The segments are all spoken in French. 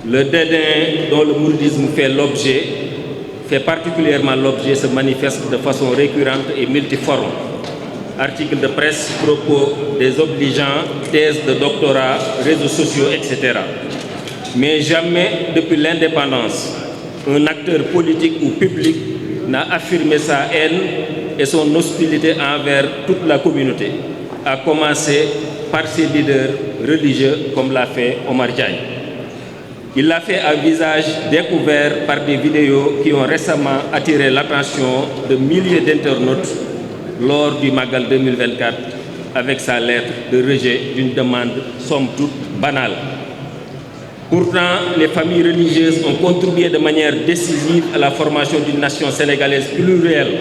Le dédain dont le mouridisme fait particulièrement l'objet, se manifeste de façon récurrente et multiforme. Articles de presse, propos désobligeants, thèses de doctorat, réseaux sociaux, etc. Mais jamais, depuis l'indépendance, un acteur politique ou public n'a affirmé sa haine et son hostilité envers toute la communauté, à commencer par ses leaders religieux comme l'a fait Omar Diagne. Il l'a fait à visage découvert par des vidéos qui ont récemment attiré l'attention de milliers d'internautes lors du Magal 2024 avec sa lettre de rejet d'une demande somme toute banale. Pourtant, les familles religieuses ont contribué de manière décisive à la formation d'une nation sénégalaise plurielle,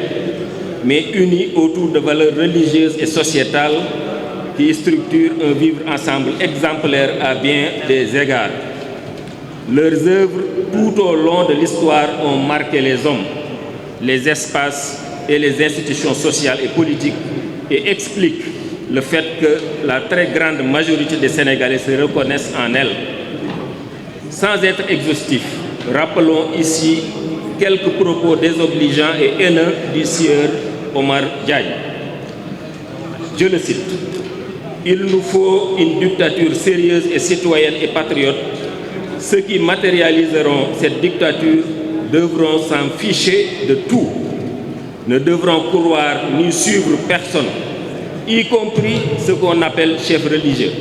mais unie autour de valeurs religieuses et sociétales qui structurent un vivre ensemble exemplaire à bien des égards. Leurs œuvres tout au long de l'histoire ont marqué les hommes, les espaces et les institutions sociales et politiques et expliquent le fait que la très grande majorité des Sénégalais se reconnaissent en elles. Sans être exhaustif, rappelons ici quelques propos désobligeants et haineux du sieur Omar Diagne. Je le cite. « Il nous faut une dictature sérieuse et citoyenne et patriote. Ceux qui matérialiseront cette dictature devront s'en ficher de tout, ne devront croire ni suivre personne, y compris ce qu'on appelle chefs religieux.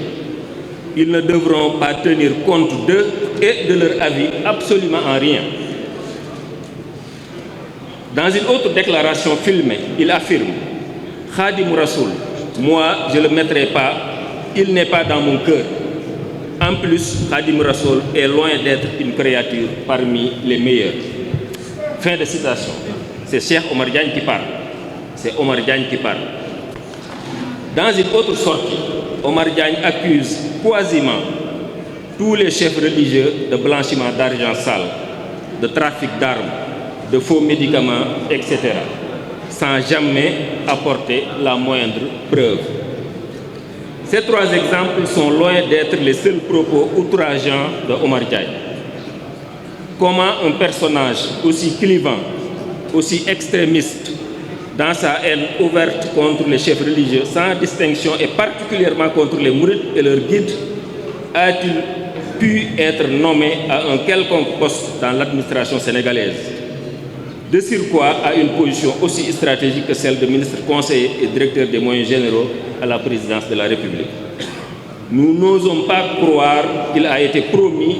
Ils ne devront pas tenir compte d'eux et de leur avis absolument en rien. » Dans une autre déclaration filmée, il affirme « Khadim Rassoul, moi je ne le mettrai pas, il n'est pas dans mon cœur. En plus, Khadim Rassoul est loin d'être une créature parmi les meilleures. » Fin de citation. C'est Cheikh Omar Diagne qui parle. C'est Omar Diagne qui parle. Dans une autre sortie, Omar Diagne accuse quasiment tous les chefs religieux de blanchiment d'argent sale, de trafic d'armes, de faux médicaments, etc., sans jamais apporter la moindre preuve. Ces trois exemples sont loin d'être les seuls propos outrageants de Omar Diagne. Comment un personnage aussi clivant, aussi extrémiste, dans sa haine ouverte contre les chefs religieux, sans distinction et particulièrement contre les mourides et leurs guides, a-t-il pu être nommé à un quelconque poste dans l'administration sénégalaise? De surcroît, à une position aussi stratégique que celle de ministre conseiller et directeur des moyens généraux à la présidence de la République. Nous n'osons pas croire qu'il a été promis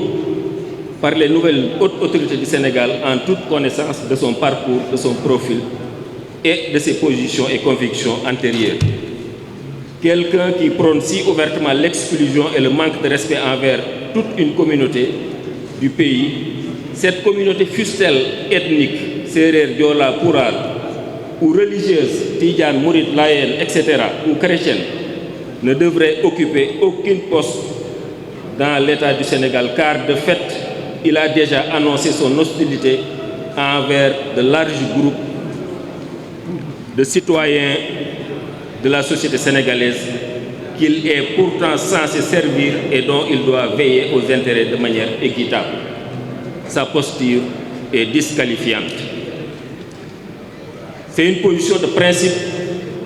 par les nouvelles hautes autorités du Sénégal en toute connaissance de son parcours, de son profil et de ses positions et convictions antérieures. Quelqu'un qui prône si ouvertement l'exclusion et le manque de respect envers toute une communauté du pays, cette communauté fût-elle ethnique, Sérère, Diola, Pulaar, ou religieuse, Tidjane, Mouride, Layène, etc., ou chrétienne, ne devrait occuper aucun poste dans l'État du Sénégal, car de fait, il a déjà annoncé son hostilité envers de larges groupes de citoyens de la société sénégalaise qu'il est pourtant censé servir et dont il doit veiller aux intérêts de manière équitable. Sa posture est disqualifiante. C'est une position de principe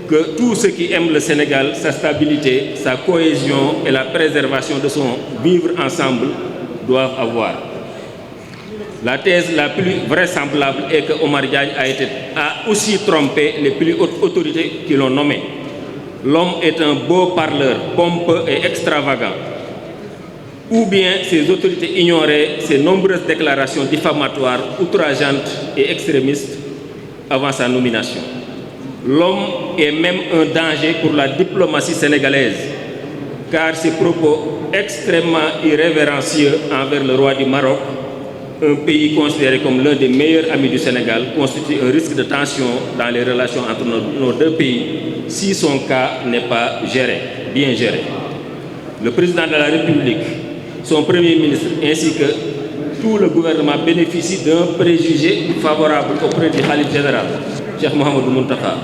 que tous ceux qui aiment le Sénégal, sa stabilité, sa cohésion et la préservation de son vivre ensemble doivent avoir. La thèse la plus vraisemblable est que Omar Diagne a aussi trompé les plus hautes autorités qui l'ont nommé. L'homme est un beau parleur, pompeux et extravagant. Ou bien ces autorités ignoraient ses nombreuses déclarations diffamatoires, outrageantes et extrémistes avant sa nomination. L'homme est même un danger pour la diplomatie sénégalaise, car ses propos extrêmement irrévérencieux envers le roi du Maroc, un pays considéré comme l'un des meilleurs amis du Sénégal, constitue un risque de tension dans les relations entre nos deux pays si son cas n'est pas bien géré. Le président de la République, son premier ministre ainsi que tout le gouvernement bénéficient d'un préjugé favorable auprès du Khalife général, Cheikh Mohamedou Mountakha,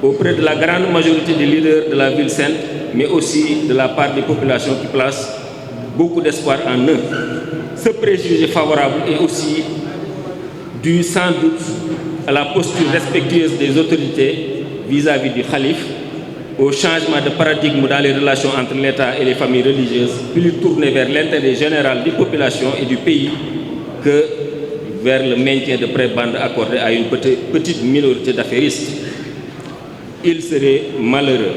auprès de la grande majorité des leaders de la ville sainte, mais aussi de la part des populations qui placent beaucoup d'espoir en eux. Ce préjugé favorable est aussi dû sans doute à la posture respectueuse des autorités vis-à-vis du khalife, au changement de paradigme dans les relations entre l'État et les familles religieuses, plus tournées vers l'intérêt général des populations et du pays que vers le maintien de prébendes accordées à une petite minorité d'affairistes. Il serait malheureux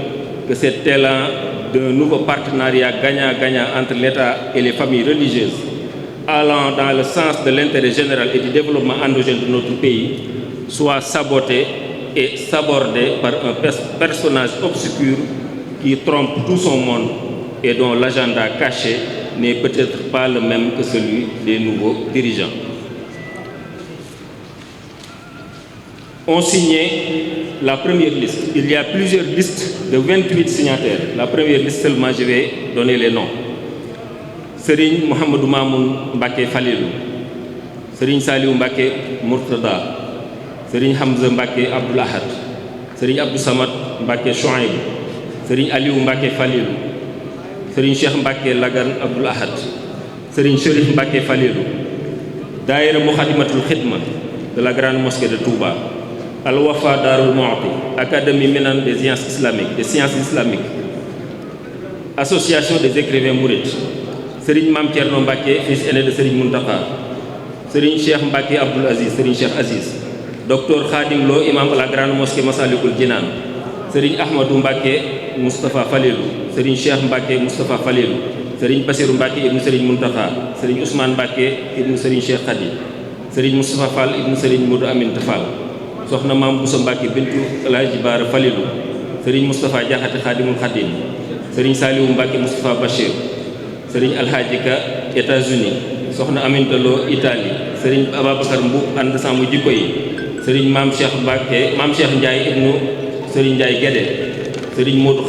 que cet élan d'un nouveau partenariat gagnant-gagnant entre l'État et les familles religieuses, allant dans le sens de l'intérêt général et du développement endogène de notre pays, soit saboté et sabordé par un personnage obscur qui trompe tout son monde et dont l'agenda caché n'est peut-être pas le même que celui des nouveaux dirigeants. On signait la première liste. Il y a plusieurs listes de 28 signataires. La première liste seulement, je vais donner les noms. Serigne Mohamedou Mamoun Mbacké Falilou, Serigne Saliou Mbacké Murtada, Serigne Hamza Mbacké Abdoul Ahad, Serigne Abdou Samad Mbacké Chouaïb, Serigne Aliou Mbacké Falilou, Serigne Cheikh Mbacké Lagan Abdoul Ahad, Serigne Chérif Mbacké Falilou, Daïra Moukhaddamatoul Khidma de la Grande Mosquée de Touba, Al-Wafa Darul Mouhty, Académie Minan des sciences islamiques, Association des écrivains mourides, Serigne Mame Thierno Mbacké, fils aîné de Serigne Mountakha, Serigne Cheikh Mbacké Abdoul Aziz, Serigne Cheikh Aziz, Docteur Khadim Lo, imam à la Grande Mosquée Massalikul Jinan, Serigne Ahmadou Mbacké Moustapha Falilou, Serigne Cheikh Mbacké Moustapha Falilou, Serigne Bassirou Mbacké ibn Serigne Mountakha, Serigne Ousmane Mbacké ibn Serigne Cheikh Khady, Serigne Moustapha Fall ibn Serigne Modou Amin Fall, Soxna Mame Bousso Mbacké bintu El Hadji Bara Falilou, Serigne Moustapha Diakhaté Khadimul Khadim, Serigne Saliou Mbacké Moustapha Bachir, Serigne Alhaji Ka États-Unis, Soxna Aminta Lo Italie, Serigne Ababacar Mboup ànd sàmm jikko yi, Serigne Mame Cheikh Mbacké, Mame Cheikh Ndiaye ibnu Serigne Ndiaye Guédé, Serigne Modou